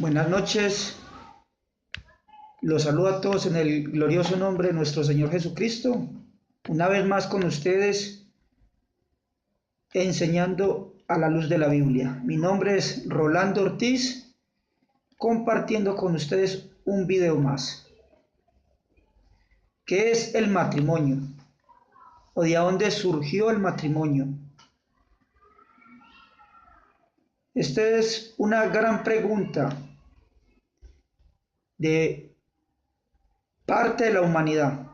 Buenas noches, los saludo a todos en el glorioso nombre de nuestro Señor Jesucristo. Una vez más con ustedes, enseñando a la luz de la Biblia. Mi nombre es Rolando Ortiz, compartiendo con ustedes un video más. ¿Qué es el matrimonio? ¿O de dónde surgió el matrimonio? Esta es una gran pregunta de parte de la humanidad.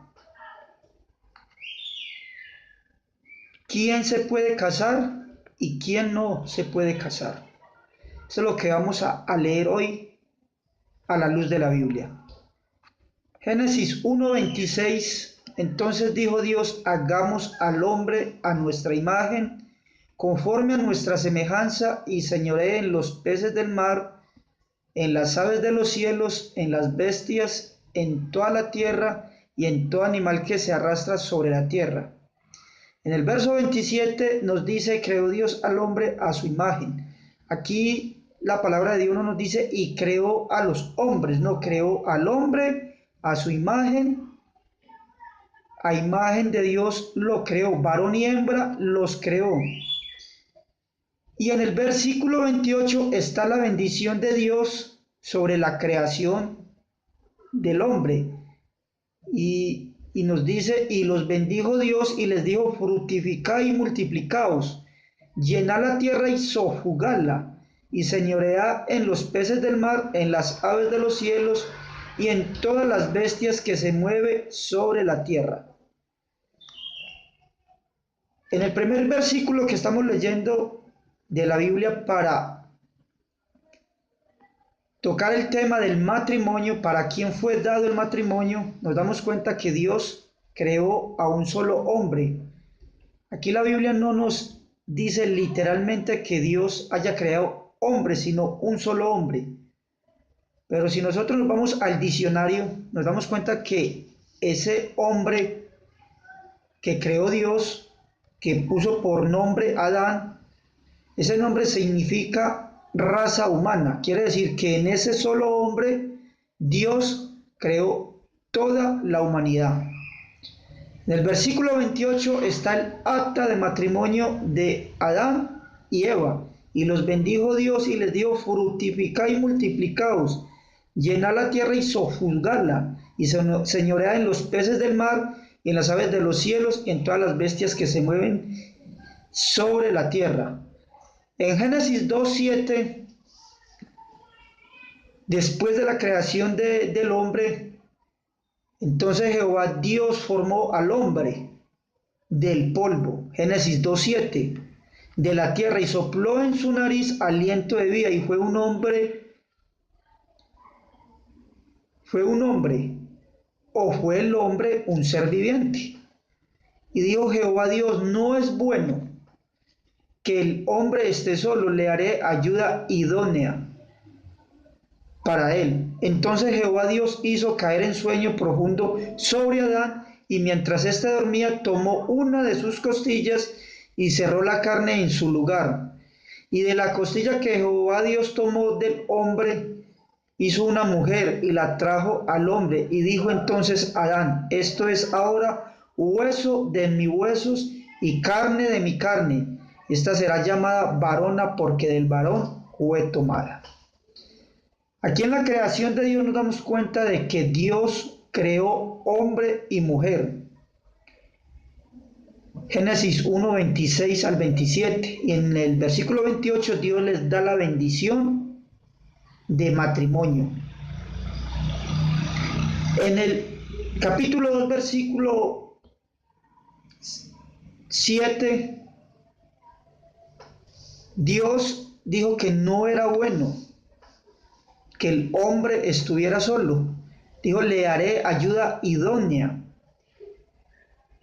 ¿Quién se puede casar y quién no se puede casar? Eso es lo que vamos a leer hoy a la luz de la Biblia. Génesis 1:26. Entonces dijo Dios: hagamos al hombre a nuestra imagen, conforme a nuestra semejanza, y señoree en los peces del mar, en las aves de los cielos, en las bestias, en toda la tierra y en todo animal que se arrastra sobre la tierra. En el verso 27 nos dice: creó Dios al hombre a su imagen. Aquí la palabra de Dios no nos dice y creó a los hombres, no, creó al hombre a su imagen. A imagen de Dios lo creó, varón y hembra los creó. Y en el versículo 28 está la bendición de Dios sobre la creación del hombre. Y nos dice: y los bendijo Dios y les dijo: fructificad y multiplicaos, llenad la tierra y sojuzgadla, y señoread en los peces del mar, en las aves de los cielos y en todas las bestias que se mueven sobre la tierra. En el primer versículo que estamos leyendo de la Biblia para tocar el tema del matrimonio, para quién fue dado el matrimonio, nos damos cuenta que Dios creó a un solo hombre. Aquí la Biblia no nos dice literalmente que Dios haya creado hombres, sino un solo hombre. Pero si nosotros nos vamos al diccionario, nos damos cuenta que ese hombre que creó Dios, que puso por nombre Adán, ese nombre significa raza humana. Quiere decir que en ese solo hombre Dios creó toda la humanidad. En el versículo 28 está el acta de matrimonio de Adán y Eva. Y los bendijo Dios y les dijo: fructificad y multiplicaos, llenad la tierra y sojuzgadla, y señoread en los peces del mar y en las aves de los cielos y en todas las bestias que se mueven sobre la tierra. En Génesis 2:7, después de la creación del hombre, entonces Jehová Dios formó al hombre del polvo, Génesis 2:7, de la tierra, y sopló en su nariz aliento de vida, y fue un hombre, o fue el hombre un ser viviente. Y dijo Jehová Dios: no es bueno que el hombre esté solo, le haré ayuda idónea para él. Entonces Jehová Dios hizo caer en sueño profundo sobre Adán, y mientras éste dormía, tomó una de sus costillas y cerró la carne en su lugar. Y de la costilla que Jehová Dios tomó del hombre, hizo una mujer y la trajo al hombre. Y dijo entonces Adán: esto es ahora hueso de mis huesos y carne de mi carne. Esta será llamada varona, porque del varón fue tomada. Aquí en la creación de Dios nos damos cuenta de que Dios creó hombre y mujer. Génesis 1:26 al 27. Y en el versículo 28 Dios les da la bendición de matrimonio. En el capítulo 2, versículo 7, Dios dijo que no era bueno que el hombre estuviera solo. Dijo: le haré ayuda idónea.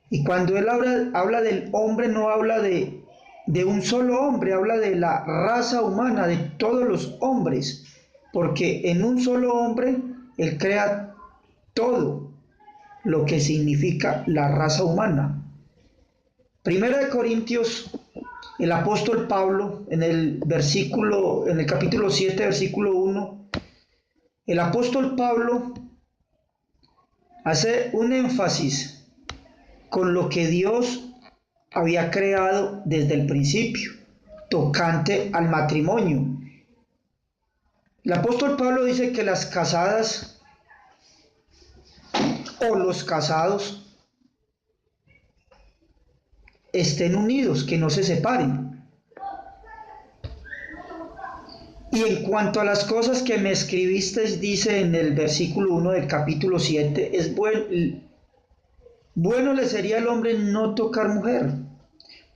Y cuando él habla del hombre, no habla de un solo hombre, habla de la raza humana, de todos los hombres, porque en un solo hombre él crea todo lo que significa la raza humana. Primera de Corintios, el apóstol Pablo, en el capítulo 7, versículo 1, El apóstol Pablo hace un énfasis con lo que Dios había creado desde el principio, tocante al matrimonio. El apóstol Pablo dice que las casadas o los casados estén unidos, que no se separen. Y en cuanto a las cosas que me escribiste, dice en el versículo 1 del capítulo 7, bueno le sería al hombre no tocar mujer,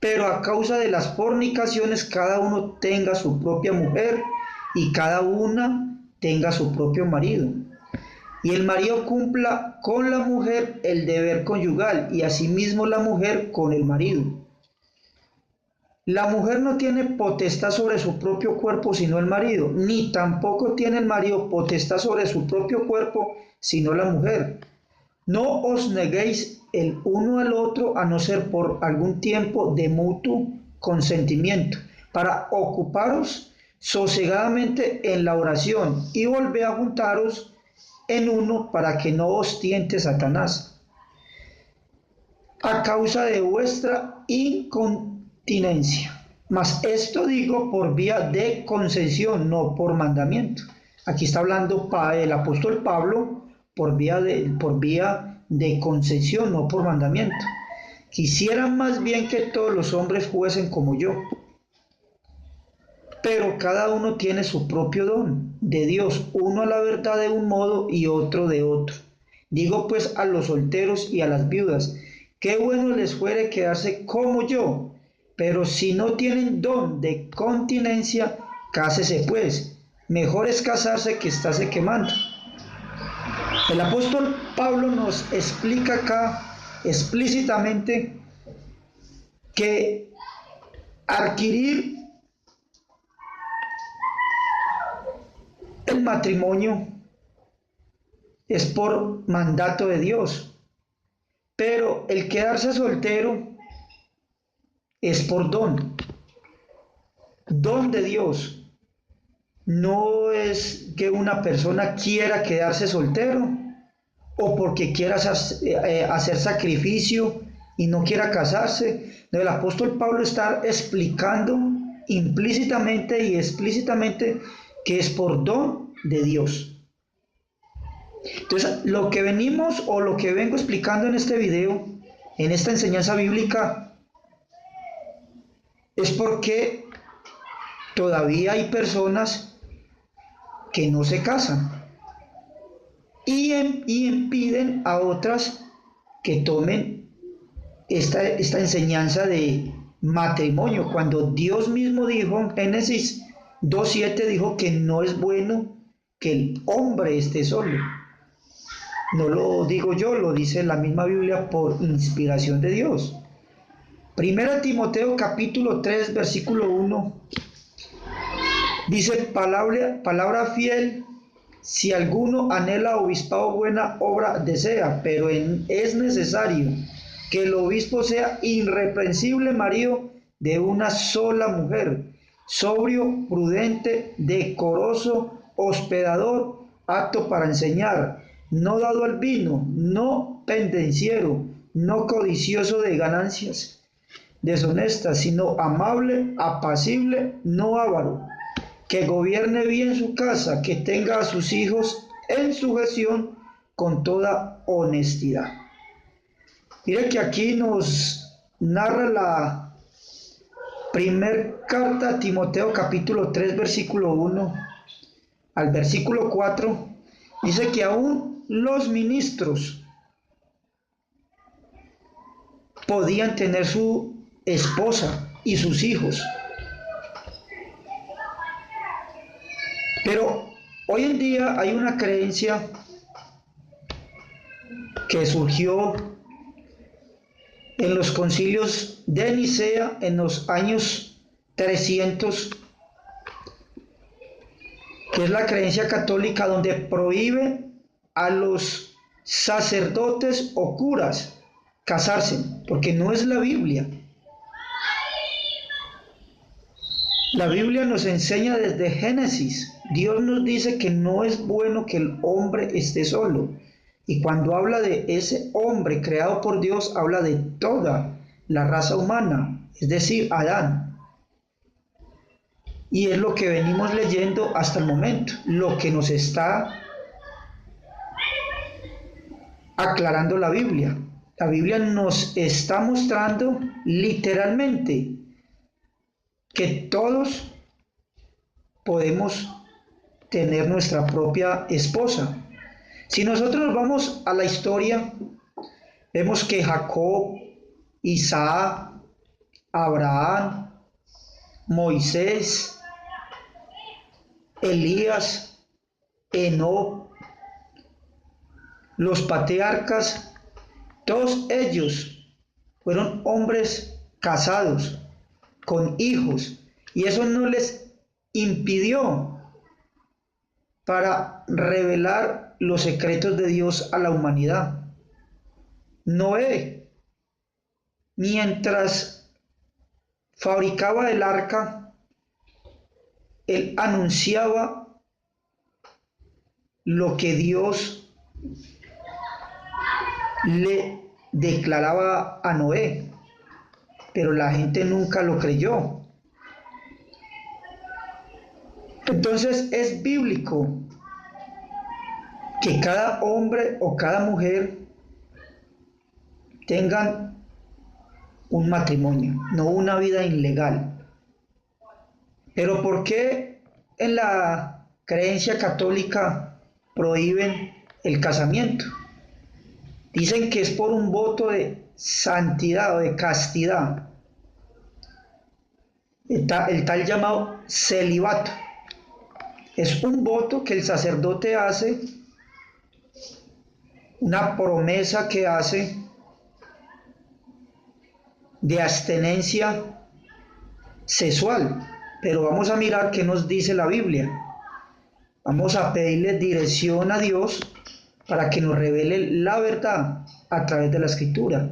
pero a causa de las fornicaciones cada uno tenga su propia mujer y cada una tenga su propio marido. Y el marido cumpla con la mujer el deber conyugal y asimismo la mujer con el marido. La mujer no tiene potestad sobre su propio cuerpo sino el marido, ni tampoco tiene el marido potestad sobre su propio cuerpo sino la mujer. No os neguéis el uno al otro a no ser por algún tiempo de mutuo consentimiento, para ocuparos sosegadamente en la oración y volver a juntaros en uno para que no os tiente Satanás a causa de vuestra incontinencia. Mas esto digo por vía de concesión, no por mandamiento. Aquí está hablando el apóstol Pablo por vía de concesión, no por mandamiento. Quisiera más bien que todos los hombres fuesen como yo, pero cada uno tiene su propio don de Dios, uno a la verdad de un modo y otro de otro. Digo pues a los solteros y a las viudas, qué bueno les fuere quedarse como yo, pero si no tienen don de continencia, cásese pues, mejor es casarse que estarse quemando. El apóstol Pablo nos explica acá explícitamente que adquirir el matrimonio es por mandato de Dios, pero el quedarse soltero es por don de Dios. No es que una persona quiera quedarse soltero o porque quiera hacer sacrificio y no quiera casarse. No, el apóstol Pablo está explicando implícitamente y explícitamente que es por don de Dios. Entonces, lo que venimos o lo que vengo explicando en este video, en esta enseñanza bíblica, es porque todavía hay personas que no se casan y impiden a otras que tomen esta enseñanza de matrimonio, cuando Dios mismo dijo en Génesis 2:7, dijo que no es bueno que el hombre esté solo. No lo digo yo, lo dice la misma Biblia por inspiración de Dios. Primera Timoteo capítulo 3 versículo 1 dice, palabra fiel, si alguno anhela obispado, buena obra desea, pero es necesario que el obispo sea irreprensible, marido de una sola mujer, sobrio, prudente, decoroso, hospedador, apto para enseñar, no dado al vino, no pendenciero, no codicioso de ganancias deshonestas, sino amable, apacible, no avaro, que gobierne bien su casa, que tenga a sus hijos en sujeción con toda honestidad. Mire que aquí nos narra la primer carta a Timoteo capítulo 3 versículo 1 al versículo 4, dice que aún los ministros podían tener su esposa y sus hijos. Pero hoy en día hay una creencia que surgió en los concilios de Nicea en los años 300, que es la creencia católica donde prohíbe a los sacerdotes o curas casarse, porque no es la Biblia. La Biblia nos enseña desde Génesis Dios nos dice que no es bueno que el hombre esté solo. Y cuando habla de ese hombre creado por Dios, habla de toda la raza humana, es decir, Adán. Y es lo que venimos leyendo hasta el momento, lo que nos está aclarando la Biblia. La Biblia nos está mostrando literalmente que todos podemos tener nuestra propia esposa. Si nosotros nos vamos a la historia, vemos que Jacob, Isaac, Abraham, Moisés, Elías, Enoc, los patriarcas, todos ellos fueron hombres casados, con hijos, y eso no les impidió para revelar los secretos de Dios a la humanidad. Noé, mientras fabricaba el arca, él anunciaba lo que Dios le declaraba a Noé, pero la gente nunca lo creyó. Entonces es bíblico que cada hombre o cada mujer tengan un matrimonio, no una vida ilegal. Pero ¿por qué en la creencia católica prohíben el casamiento? Dicen que es por un voto de santidad o de castidad, el tal llamado celibato. Es un voto que el sacerdote hace, una promesa que hace de abstenencia sexual. Pero vamos a mirar qué nos dice la Biblia. Vamos a pedirle dirección a Dios para que nos revele la verdad a través de la Escritura.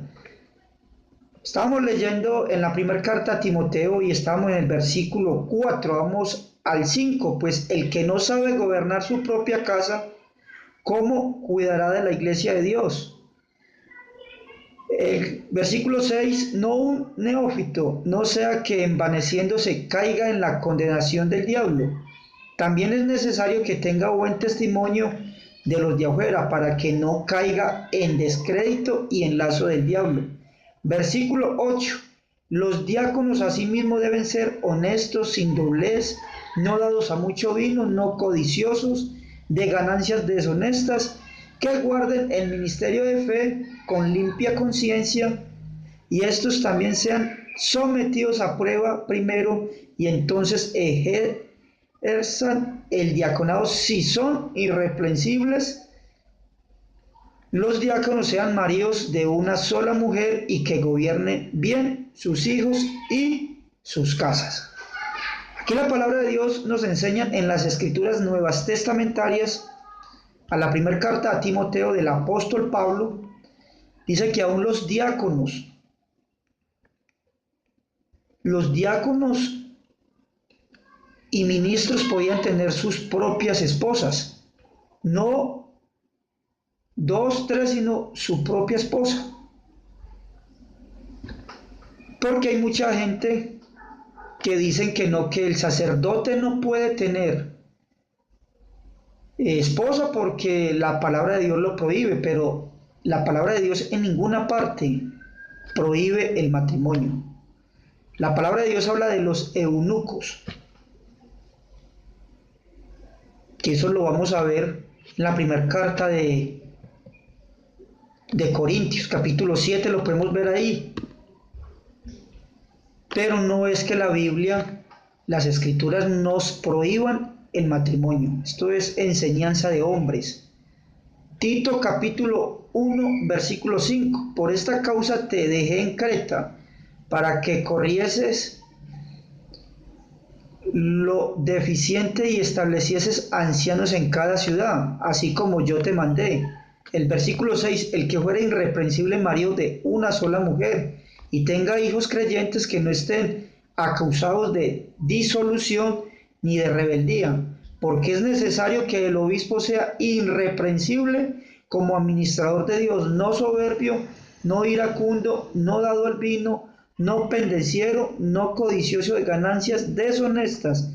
Estábamos leyendo en la primera carta a Timoteo y estamos en el versículo 4, vamos al 5, pues el que no sabe gobernar su propia casa, ¿cómo cuidará de la iglesia de Dios? El versículo 6, no un neófito, no sea que envaneciéndose caiga en la condenación del diablo. También es necesario que tenga buen testimonio de los de afuera para que no caiga en descrédito y en lazo del diablo. Versículo 8, los diáconos asimismo deben ser honestos, sin doblez, no dados a mucho vino, no codiciosos de ganancias deshonestas, que guarden el ministerio de fe con limpia conciencia, y estos también sean sometidos a prueba primero y entonces ejerzan el diaconado si son irreprensibles. Los diáconos sean maridos de una sola mujer y que gobiernen bien sus hijos y sus casas. Aquí la palabra de Dios nos enseña en las escrituras nuevas testamentarias, a la primera carta a Timoteo del apóstol Pablo, dice que aún los diáconos y ministros podían tener sus propias esposas, no dos, tres, sino su propia esposa. Porque hay mucha gente que dicen que no, que el sacerdote no puede tener esposa porque la palabra de Dios lo prohíbe, pero la palabra de Dios en ninguna parte prohíbe el matrimonio. La palabra de Dios habla de los eunucos, que eso lo vamos a ver en la primera carta de Corintios, capítulo 7, lo podemos ver ahí. Pero no es que la Biblia, las escrituras nos prohíban el matrimonio. Esto es enseñanza de hombres. Tito capítulo 1 versículo 5. Por esta causa te dejé en Creta, para que corrieses lo deficiente y establecieses ancianos en cada ciudad, así como yo te mandé. El versículo 6, el que fuera irreprensible marido de una sola mujer y tenga hijos creyentes que no estén acusados de disolución ni de rebeldía, porque es necesario que el obispo sea irreprensible como administrador de Dios, no soberbio, no iracundo, no dado al vino, no pendenciero, no codicioso de ganancias deshonestas,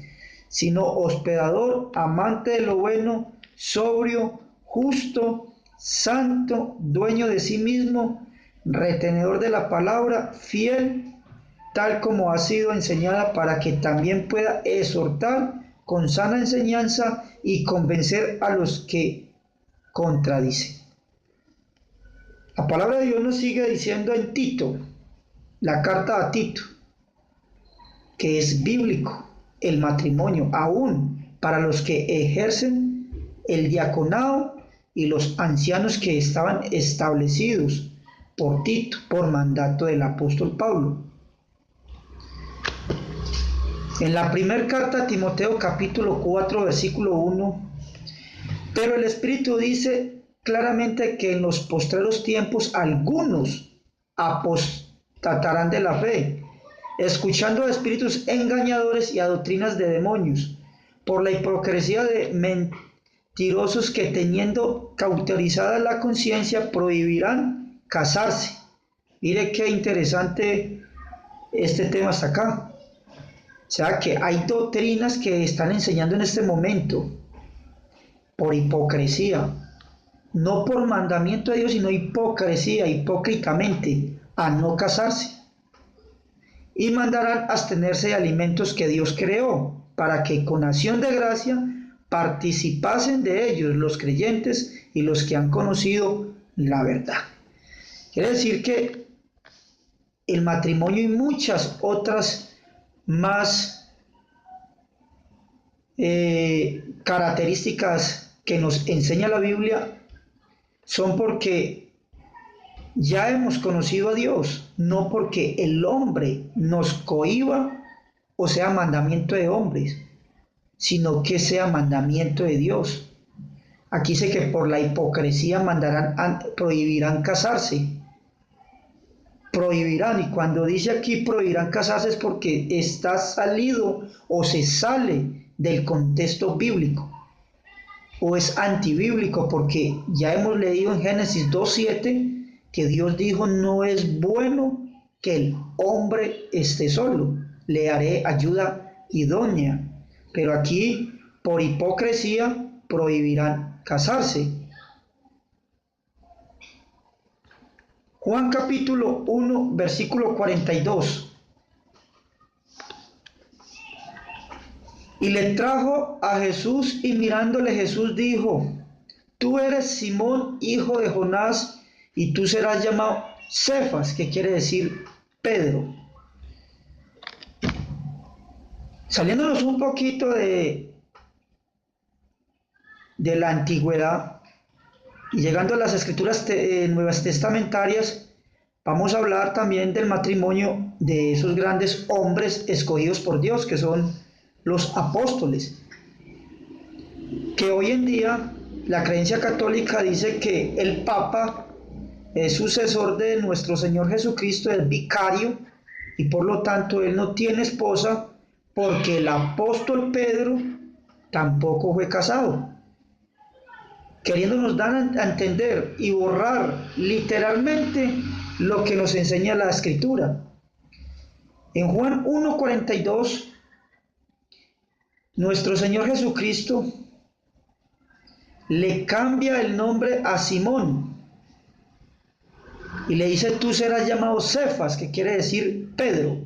sino hospedador, amante de lo bueno, sobrio, justo, santo, dueño de sí mismo, retenedor de la palabra, fiel, tal como ha sido enseñada, para que también pueda exhortar con sana enseñanza y convencer a los que contradicen. La palabra de Dios nos sigue diciendo en Tito, la carta a Tito, que es bíblico el matrimonio, aún para los que ejercen el diaconado y los ancianos que estaban establecidos por Tito, por mandato del apóstol Pablo. En la primera carta a Timoteo, capítulo 4, versículo 1, pero el Espíritu dice claramente que en los postreros tiempos algunos apostatarán de la fe, escuchando a espíritus engañadores y a doctrinas de demonios, por la hipocresía de mentirosos que, teniendo cauterizada la conciencia, prohibirán casarse. Mire qué interesante este tema hasta acá. O sea que hay doctrinas que están enseñando en este momento por hipocresía, no por mandamiento de Dios, sino hipocresía, hipócritamente, a no casarse. Y mandarán abstenerse de alimentos que Dios creó, para que con acción de gracia participasen de ellos los creyentes y los que han conocido la verdad. Quiere decir que el matrimonio y muchas otras más características que nos enseña la Biblia son porque ya hemos conocido a Dios, no porque el hombre nos cohíba o sea mandamiento de hombres, sino que sea mandamiento de Dios. Aquí dice que por la hipocresía prohibirán casarse. Prohibirán, y cuando dice aquí prohibirán casarse es porque está salido o se sale del contexto bíblico o es antibíblico, porque ya hemos leído en Génesis 2:7 que Dios dijo: no es bueno que el hombre esté solo, le haré ayuda idónea. Pero aquí por hipocresía prohibirán casarse. Juan capítulo 1, versículo 42. Y le trajo a Jesús, y mirándole Jesús dijo: tú eres Simón, hijo de Jonás, y tú serás llamado Cefas, que quiere decir Pedro. Saliéndonos un poquito de la antigüedad y llegando a las escrituras nuevas testamentarias, vamos a hablar también del matrimonio de esos grandes hombres escogidos por Dios, que son los apóstoles. Que hoy en día la creencia católica dice que el Papa es sucesor de nuestro Señor Jesucristo, es vicario, y por lo tanto él no tiene esposa, porque el apóstol Pedro tampoco fue casado, queriéndonos dar a entender y borrar literalmente lo que nos enseña la Escritura. En Juan 1:42, nuestro Señor Jesucristo le cambia el nombre a Simón y le dice: tú serás llamado Cefas, que quiere decir Pedro.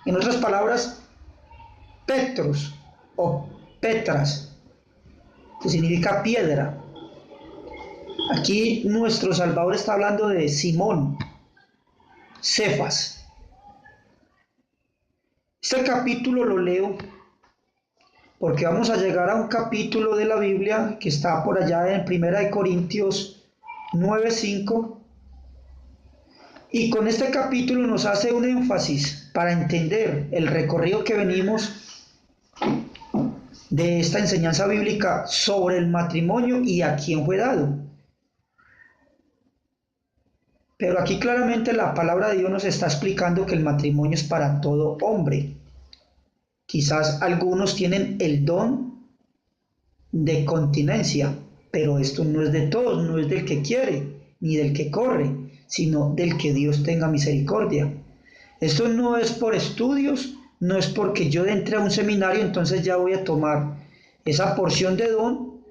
En otras palabras, Petros o Petras, que significa piedra. Aquí nuestro Salvador está hablando de Simón, Cefas. Este capítulo lo leo porque vamos a llegar a un capítulo de la Biblia que está por allá en 1 Corintios 9:5, y con este capítulo nos hace un énfasis para entender el recorrido que venimos de esta enseñanza bíblica sobre el matrimonio y a quién fue dado. Pero aquí claramente la palabra de Dios nos está explicando que el matrimonio es para todo hombre. Quizás algunos tienen el don de continencia, pero esto no es de todos, no es del que quiere, ni del que corre, sino del que Dios tenga misericordia. Esto no es por estudios, no es porque yo entré a un seminario, entonces ya voy a tomar esa porción de don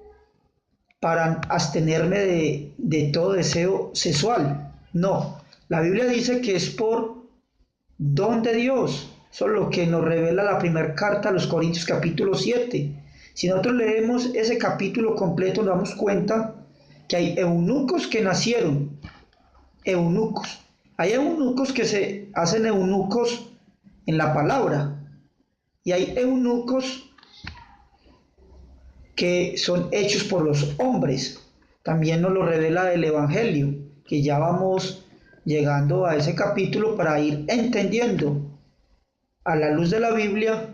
para abstenerme de todo deseo sexual. No, la Biblia dice que es por don de Dios. Eso es lo que nos revela la primera carta a los Corintios capítulo 7. Si nosotros leemos ese capítulo completo, nos damos cuenta que hay eunucos que nacieron eunucos. Hay eunucos que se hacen eunucos en la palabra y hay eunucos que son hechos por los hombres. También nos lo revela el Evangelio, que ya vamos llegando a ese capítulo para ir entendiendo a la luz de la Biblia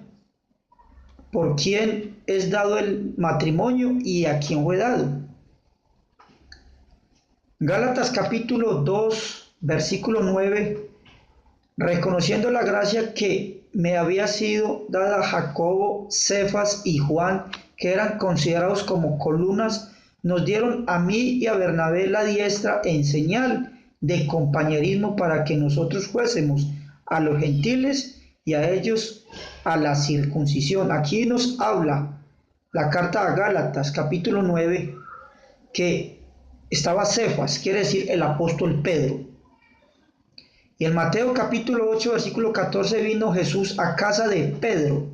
por quién es dado el matrimonio y a quién fue dado. Gálatas capítulo 2, versículo 9, reconociendo la gracia que me había sido dada a Jacobo, Cefas y Juan, que eran considerados como columnas, nos dieron a mí y a Bernabé la diestra en señal de compañerismo para que nosotros fuésemos a los gentiles y a ellos a la circuncisión. Aquí nos habla la carta a Gálatas capítulo 9 que estaba Cefas, quiere decir el apóstol Pedro. Y en Mateo capítulo 8 versículo 14 vino Jesús a casa de Pedro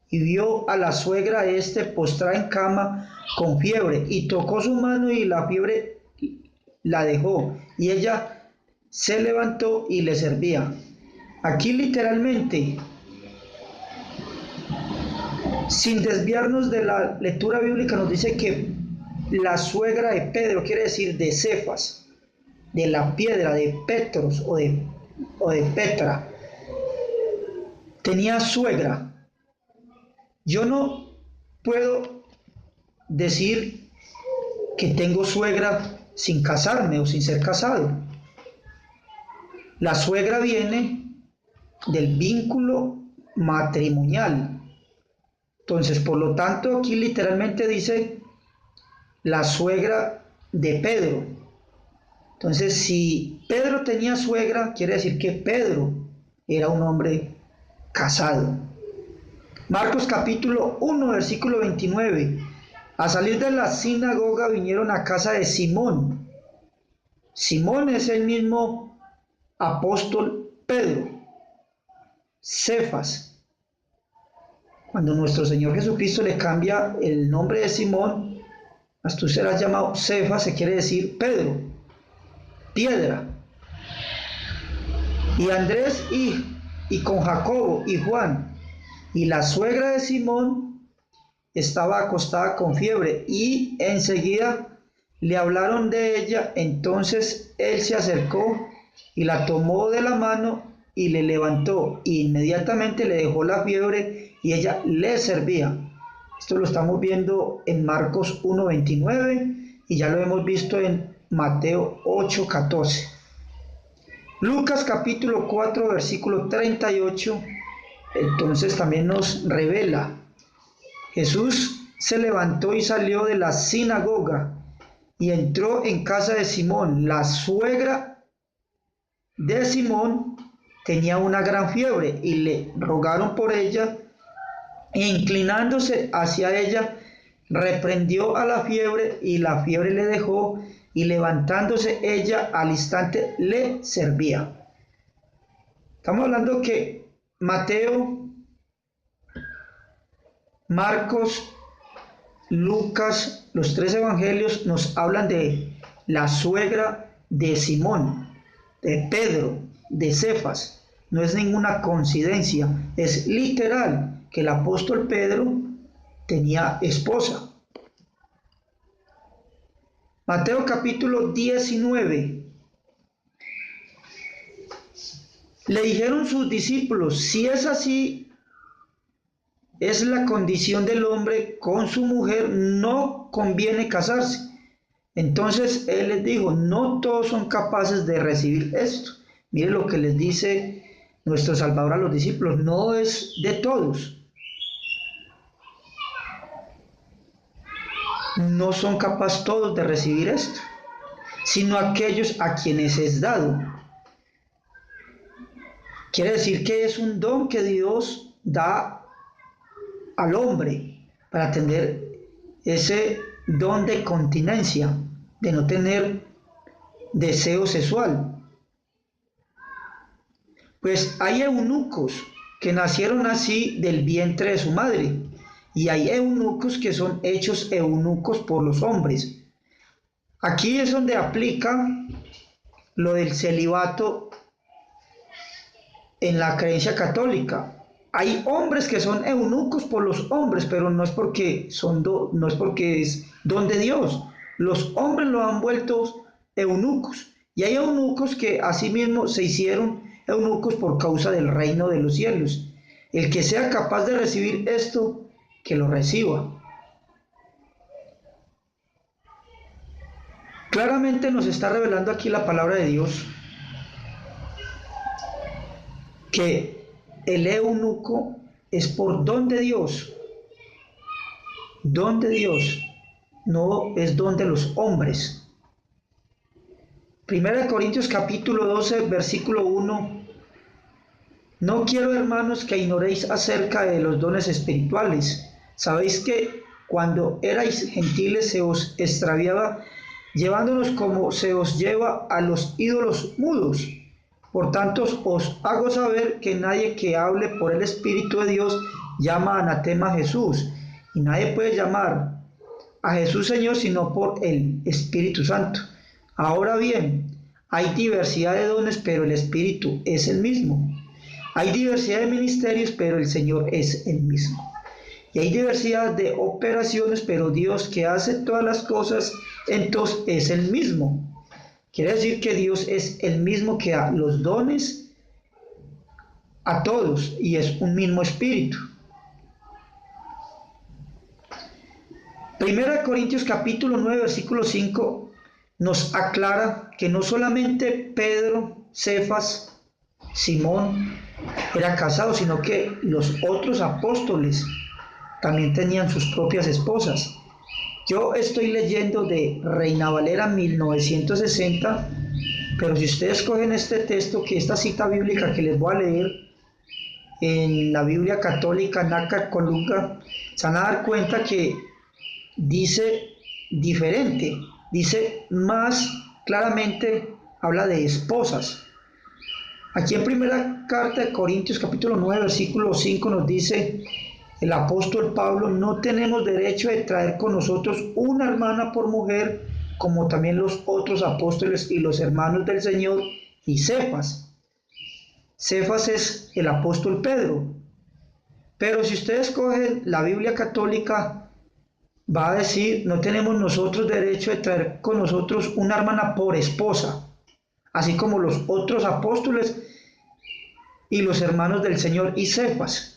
y vio a la suegra de este postrada en cama con fiebre y tocó su mano y la fiebre la dejó y ella se levantó y le servía. Aquí literalmente, sin desviarnos de la lectura bíblica, nos dice que la suegra de Pedro, quiere decir de Cefas, de la piedra, de Petros o de Petra, tenía suegra. Yo no puedo decir que tengo suegra sin casarme o sin ser casado. La suegra viene del vínculo matrimonial. Entonces, por lo tanto, aquí literalmente dice la suegra de Pedro. Entonces, si Pedro tenía suegra, quiere decir que Pedro era un hombre casado. Marcos capítulo 1, versículo 29. A salir de la sinagoga vinieron a casa de Simón. Simón es el mismo apóstol Pedro. Cefas. Cuando nuestro Señor Jesucristo le cambia el nombre de Simón, hasta tú serás llamado Cefas, se quiere decir Pedro, piedra. Y Andrés y con Jacobo y Juan. Y la suegra de Simón estaba acostada con fiebre y enseguida le hablaron de ella. Entonces él se acercó y la tomó de la mano y le levantó. E inmediatamente le dejó la fiebre y ella le servía. Esto lo estamos viendo en Marcos 1:29 y ya lo hemos visto en Mateo 8:14. Lucas capítulo 4 versículo 38 entonces también nos revela: Jesús se levantó y salió de la sinagoga y entró en casa de Simón. La suegra de Simón tenía una gran fiebre y le rogaron por ella, e inclinándose hacia ella reprendió a la fiebre y la fiebre le dejó, y levantándose ella al instante le servía. Estamos hablando que Mateo, Marcos, Lucas, los tres evangelios nos hablan de la suegra de Simón, de Pedro, de Cefas. No es ninguna coincidencia, es literal que el apóstol Pedro tenía esposa. Mateo capítulo 19. Le dijeron sus discípulos: si es así, es la condición del hombre con su mujer, no conviene casarse. Entonces él les dijo: no todos son capaces de recibir esto. Mire lo que les dice nuestro Salvador a los discípulos: no es de todos. no son capaces todos de recibir esto, sino aquellos a quienes es dado. Quiere decir que es un don que Dios da al hombre para tener ese don de continencia, de no tener deseo sexual. Pues hay eunucos que nacieron así del vientre de su madre, y hay eunucos que son hechos eunucos por los hombres. Aquí es donde aplica lo del celibato en la creencia católica. Hay hombres que son eunucos por los hombres, pero no es porque no es porque es don de Dios. Los hombres lo han vuelto eunucos. Y hay eunucos que asimismo se hicieron eunucos por causa del reino de los cielos. El que sea capaz de recibir esto, que lo reciba. Claramente nos está revelando aquí la palabra de Dios que el eunuco es por don de Dios, no es don de los hombres. Primera de Corintios capítulo 12, versículo 1. No quiero, hermanos, que ignoréis acerca de los dones espirituales. Sabéis que cuando erais gentiles se os extraviaba, llevándonos como se os lleva a los ídolos mudos. Por tanto, os hago saber que nadie que hable por el Espíritu de Dios llama anatema a Jesús, y nadie puede llamar a Jesús Señor sino por el Espíritu Santo. Ahora bien, hay diversidad de dones, pero el Espíritu es el mismo. Hay diversidad de ministerios, pero el Señor es el mismo. Y hay diversidad de operaciones, pero Dios que hace todas las cosas en todos es el mismo. Quiere decir que Dios es el mismo que da los dones a todos y es un mismo espíritu. Primera de Corintios capítulo 9, versículo 5 nos aclara que no solamente Pedro, Cefas, Simón era casado, sino que los otros apóstoles también tenían sus propias esposas. Yo estoy leyendo de Reina Valera 1960, pero si ustedes cogen este texto, que esta cita bíblica que les voy a leer en la Biblia católica Nácar Colunga, se van a dar cuenta que dice diferente, dice más claramente, habla de esposas. Aquí en primera carta de Corintios capítulo 9, versículo 5 nos dice el apóstol Pablo: no tenemos derecho de traer con nosotros una hermana por mujer, como también los otros apóstoles y los hermanos del Señor y Cefas. Cefas es el apóstol Pedro. Pero si ustedes cogen la Biblia católica, va a decir: no tenemos nosotros derecho de traer con nosotros una hermana por esposa, así como los otros apóstoles y los hermanos del Señor y Cefas.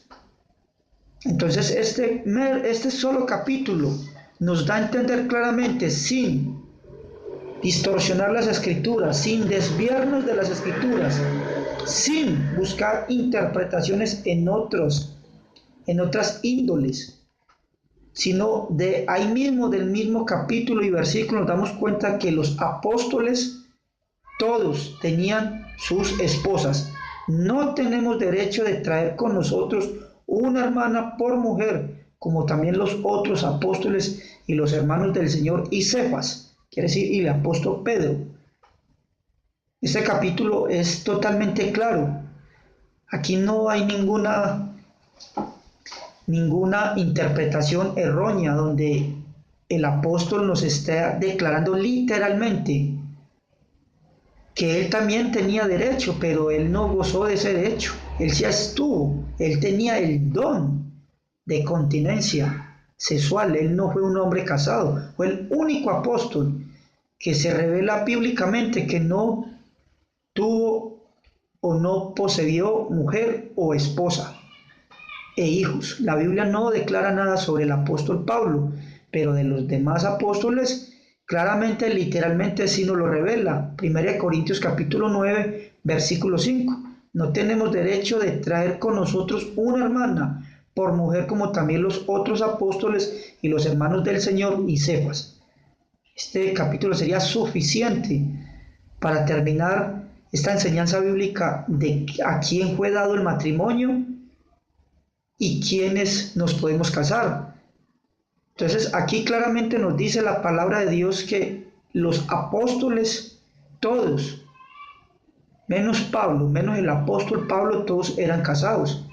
Entonces este solo capítulo nos da a entender claramente, sin distorsionar las escrituras, sin desviarnos de las escrituras, sin buscar interpretaciones en otras índoles, sino de ahí mismo, del mismo capítulo y versículo, nos damos cuenta que los apóstoles todos tenían sus esposas. No tenemos derecho de traer con nosotros una hermana por mujer, como también los otros apóstoles y los hermanos del Señor y Cefas, quiere decir, y el apóstol Pedro. Este capítulo es totalmente claro. Aquí no hay ninguna interpretación errónea, donde el apóstol nos está declarando literalmente que él también tenía derecho, pero él no gozó de ese derecho. Él ya él tenía el don de continencia sexual. Él no fue un hombre casado, fue el único apóstol que se revela bíblicamente que no tuvo o no poseyó mujer o esposa e hijos. La Biblia no declara nada sobre el apóstol Pablo, pero de los demás apóstoles claramente, literalmente sí nos lo revela. 1 Corintios capítulo 9, versículo 5. No tenemos derecho de traer con nosotros una hermana por mujer como también los otros apóstoles y los hermanos del Señor y Cefas. Este capítulo sería suficiente para terminar esta enseñanza bíblica de a quién fue dado el matrimonio y quiénes nos podemos casar. Entonces aquí claramente nos dice la palabra de Dios que los apóstoles, todos, menos Pablo, menos el apóstol Pablo, todos eran casados.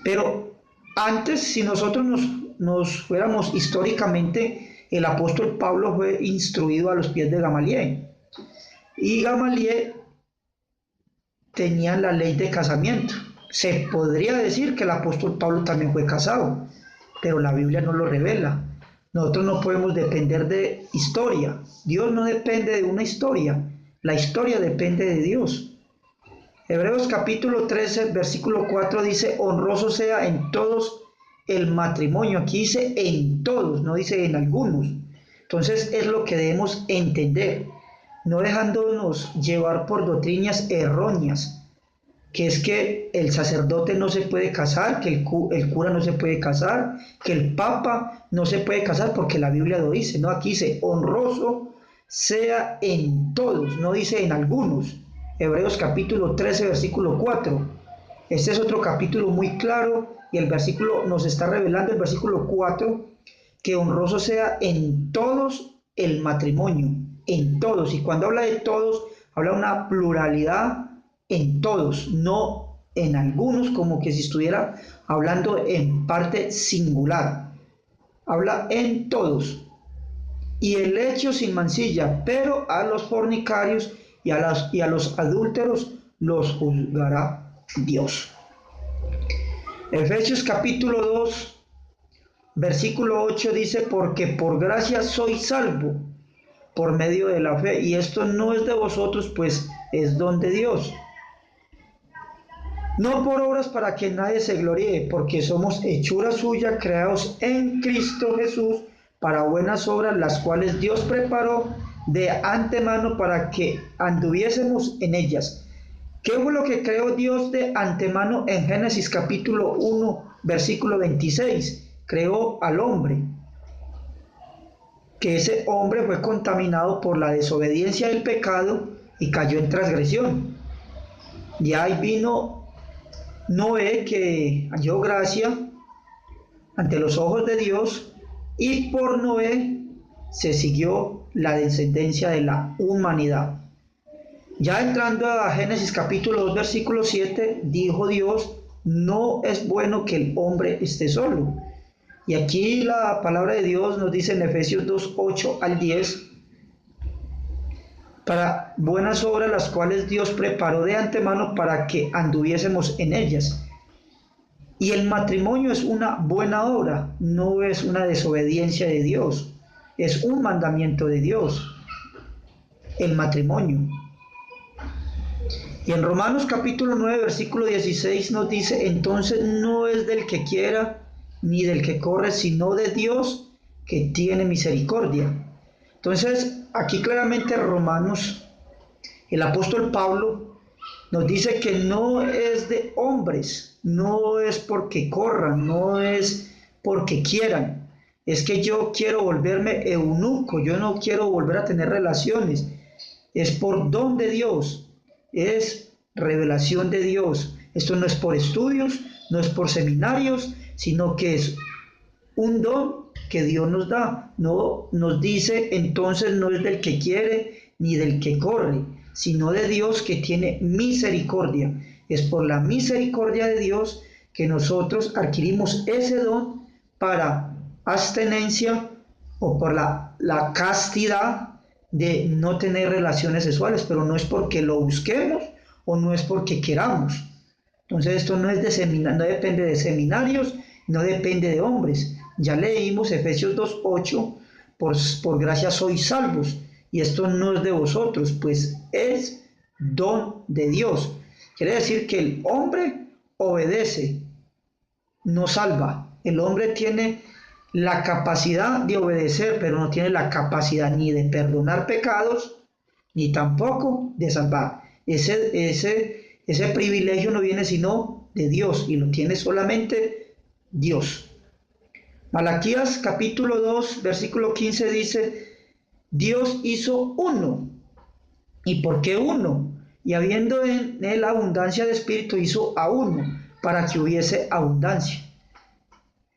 Pero antes, si nosotros nos fuéramos históricamente, el apóstol Pablo fue instruido a los pies de Gamaliel. Y Gamaliel tenía la ley de casamiento. Se podría decir que el apóstol Pablo también fue casado, pero la Biblia no lo revela. Nosotros no podemos depender de historia. Dios no depende de una historia. La historia depende de Dios. Hebreos capítulo 13, versículo 4 dice, honroso sea en todos el matrimonio. Aquí dice en todos, no dice en algunos. Entonces es lo que debemos entender, no dejándonos llevar por doctrinas erróneas, que es que el sacerdote no se puede casar, que el cura no se puede casar, que el papa no se puede casar porque la Biblia lo dice, ¿no? Aquí dice honroso sea en todos, no dice en algunos. Hebreos capítulo 13, versículo 4. Este es otro capítulo muy claro y el versículo nos está revelando, el versículo 4, que honroso sea en todos el matrimonio, en todos. Y cuando habla de todos, habla una pluralidad en todos, no en algunos, como que si estuviera hablando en parte singular. Habla en todos. Y el hecho sin mancilla, pero a los fornicarios y a los adúlteros los juzgará Dios. Efesios capítulo 2, versículo 8 dice, porque por gracia soy salvo por medio de la fe, y esto no es de vosotros, pues es don de Dios. No por obras para que nadie se gloríe, porque somos hechura suya, creados en Cristo Jesús, para buenas obras, las cuales Dios preparó de antemano para que anduviésemos en ellas. ¿Qué fue lo que creó Dios de antemano en Génesis capítulo 1, versículo 26? Creó al hombre, que ese hombre fue contaminado por la desobediencia del pecado y cayó en transgresión. Y ahí vino Noé, que halló gracia ante los ojos de Dios, y por Noé se siguió la descendencia de la humanidad. Ya entrando a Génesis capítulo 2, versículo 7, dijo Dios, no es bueno que el hombre esté solo. Y aquí la palabra de Dios nos dice en Efesios 2, 8 al 10, para buenas obras las cuales Dios preparó de antemano para que anduviésemos en ellas. Y el matrimonio es una buena obra, no es una desobediencia de Dios, es un mandamiento de Dios, el matrimonio. Y en Romanos capítulo 9, versículo 16 nos dice, entonces no es del que quiera ni del que corre, sino de Dios que tiene misericordia. Entonces, aquí claramente Romanos, el apóstol Pablo nos dice que no es de hombres, no es porque corran, no es porque quieran, es que yo quiero volverme eunuco, yo no quiero volver a tener relaciones, es por don de Dios, es revelación de Dios. Esto no es por estudios, no es por seminarios, sino que es un don que Dios nos da. No nos dice entonces no es del que quiere ni del que corre, sino de Dios que tiene misericordia. Es por la misericordia de Dios que nosotros adquirimos ese don para abstenencia o por la castidad de no tener relaciones sexuales, pero no es porque lo busquemos o no es porque queramos. Entonces esto no es de no depende de seminarios, no depende de hombres. Ya leímos Efesios 2:8, por gracia sois salvos, y esto no es de vosotros, pues es don de Dios. Quiere decir que el hombre obedece, no salva. El hombre tiene la capacidad de obedecer, pero no tiene la capacidad ni de perdonar pecados, ni tampoco de salvar. Ese privilegio no viene sino de Dios y lo tiene solamente Dios. Malaquías capítulo 2, versículo 15 dice, Dios hizo uno. ¿Y por qué uno? Y habiendo en él abundancia de espíritu, hizo a uno, para que hubiese abundancia.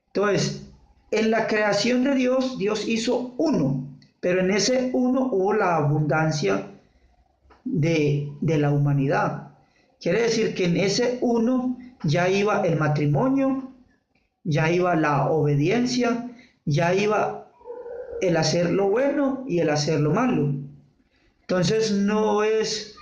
Entonces, en la creación de Dios, Dios hizo uno, pero en ese uno hubo la abundancia de la humanidad. Quiere decir que en ese uno ya iba el matrimonio, ya iba la obediencia, ya iba el hacer lo bueno y el hacer lo malo. Entonces no es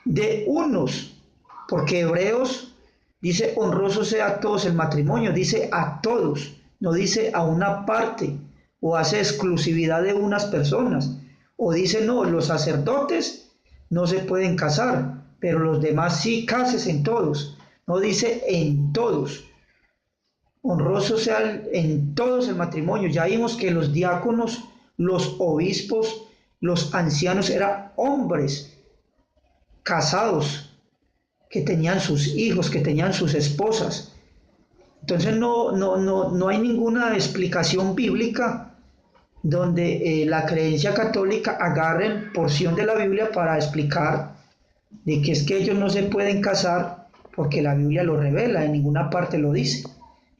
de unos, porque Hebreos dice honroso sea a todos el matrimonio, dice a todos, no dice a una parte o hace exclusividad de unas personas, o dice no, los sacerdotes no se pueden casar, pero los demás sí, cásense en todos, no dice en todos. Honroso sea en todos el matrimonio. Ya vimos que los diáconos, los obispos, los ancianos eran hombres casados, que tenían sus hijos, que tenían sus esposas. Entonces no hay ninguna explicación bíblica donde la creencia católica agarre porción de la Biblia para explicar de que es que ellos no se pueden casar porque la Biblia lo revela, en ninguna parte lo dice.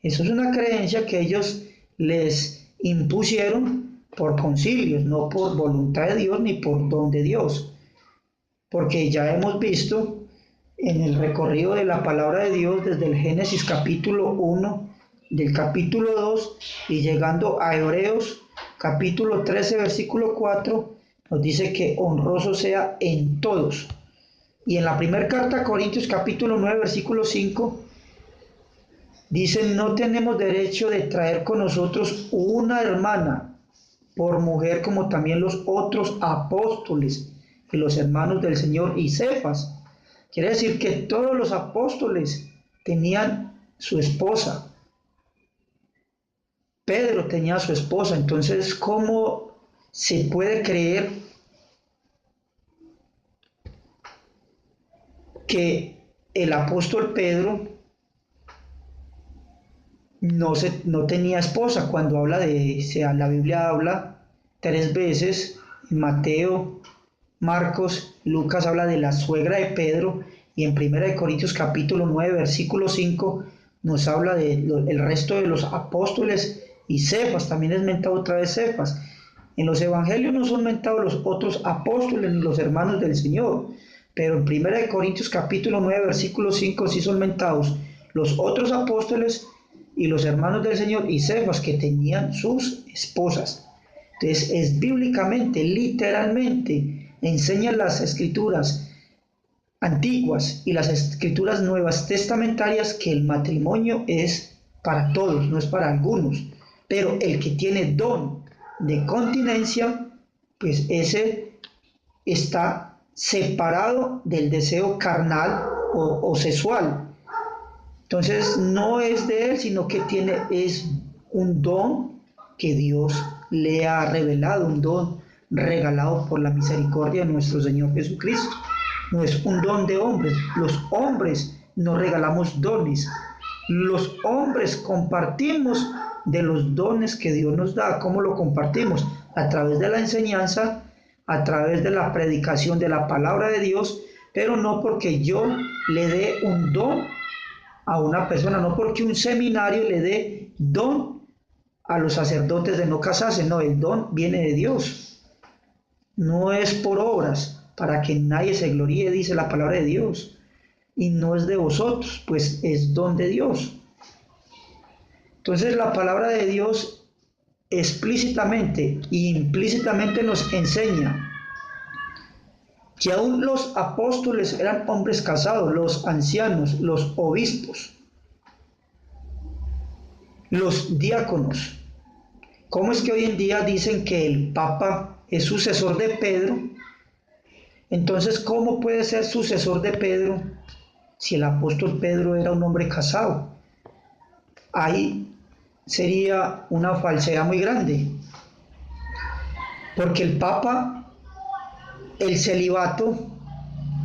Eso es una creencia que ellos les impusieron por concilios, no por voluntad de Dios ni por don de Dios. Porque ya hemos visto en el recorrido de la palabra de Dios desde el Génesis capítulo 1, del capítulo 2 y llegando a Hebreos capítulo 13 versículo 4, nos dice que honroso sea en todos. Y en la primera carta a Corintios capítulo 9 versículo 5 dice, no tenemos derecho de traer con nosotros una hermana por mujer como también los otros apóstoles y los hermanos del Señor y Cefas. Quiere decir que todos los apóstoles tenían su esposa. Pedro tenía su esposa. Entonces, ¿cómo se puede creer que el apóstol Pedro no tenía esposa? Cuando habla la Biblia habla 3 veces, en Mateo, Marcos, Lucas habla de la suegra de Pedro, y en 1 Corintios capítulo 9 versículo 5 nos habla del resto de los apóstoles, y Cefas, también es mentado otra vez Cefas. En los evangelios no son mentados los otros apóstoles ni los hermanos del Señor, pero en 1 Corintios capítulo 9 versículo 5 sí son mentados los otros apóstoles y los hermanos del Señor y Cefas, que tenían sus esposas. Entonces es bíblicamente, literalmente, enseñan las escrituras antiguas y las escrituras nuevas testamentarias que el matrimonio es para todos, no es para algunos. Pero el que tiene don de continencia, pues ese está separado del deseo carnal o sexual. Entonces no es de él, sino que es un don que Dios le ha revelado, un don regalado por la misericordia de nuestro Señor Jesucristo. No es un don de hombres. Los hombres no regalamos dones. Los hombres compartimos de los dones que Dios nos da. ¿Cómo lo compartimos? A través de la enseñanza, a través de la predicación de la palabra de Dios, pero no porque yo le dé un don a una persona, no porque un seminario le dé don a los sacerdotes de no casarse, no, el don viene de Dios, no es por obras, para que nadie se gloríe, dice la palabra de Dios, y no es de vosotros, pues es don de Dios. Entonces la palabra de Dios explícitamente e implícitamente nos enseña que aún los apóstoles eran hombres casados, los ancianos, los obispos, los diáconos. ¿Cómo es que hoy en día dicen que el Papa es sucesor de Pedro? Entonces, ¿cómo puede ser sucesor de Pedro si el apóstol Pedro era un hombre casado? Ahí sería una falsedad muy grande, porque el Papa, el celibato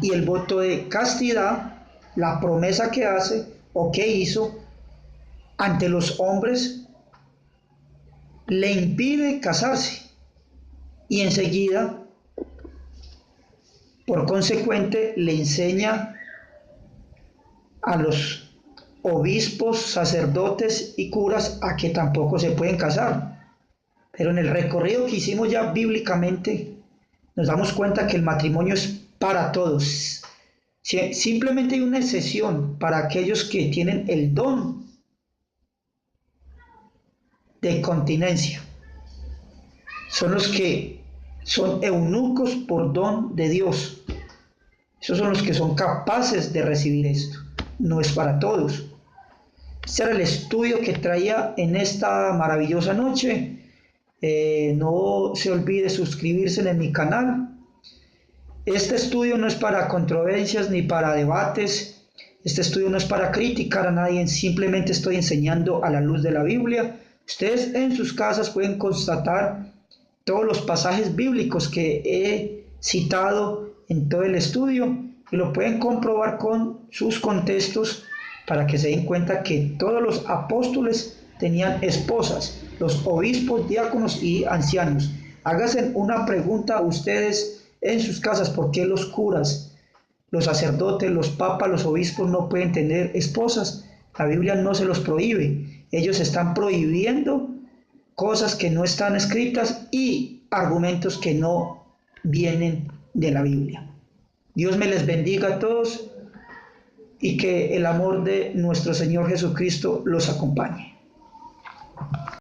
y el voto de castidad, la promesa que hace o que hizo, ante los hombres le impide casarse y enseguida, por consecuente, le enseña a los obispos, sacerdotes y curas a que tampoco se pueden casar. Pero en el recorrido que hicimos ya bíblicamente, nos damos cuenta que el matrimonio es para todos. Simplemente hay una excepción para aquellos que tienen el don de continencia. Son los que son eunucos por don de Dios. Esos son los que son capaces de recibir esto. No es para todos. Este era el estudio que traía en esta maravillosa noche. No se olvide suscribirse en mi canal. Este estudio no es para controversias ni para debates. Este estudio no es para criticar a nadie. Simplemente estoy enseñando a la luz de la Biblia. Ustedes en sus casas pueden constatar todos los pasajes bíblicos que he citado en todo el estudio y lo pueden comprobar con sus contextos para que se den cuenta que todos los apóstoles tenían esposas, los obispos, diáconos y ancianos. Háganse una pregunta a ustedes en sus casas: ¿por qué los curas, los sacerdotes, los papas, los obispos no pueden tener esposas? La Biblia no se los prohíbe. Ellos están prohibiendo cosas que no están escritas y argumentos que no vienen de la Biblia. Dios me les bendiga a todos y que el amor de nuestro Señor Jesucristo los acompañe.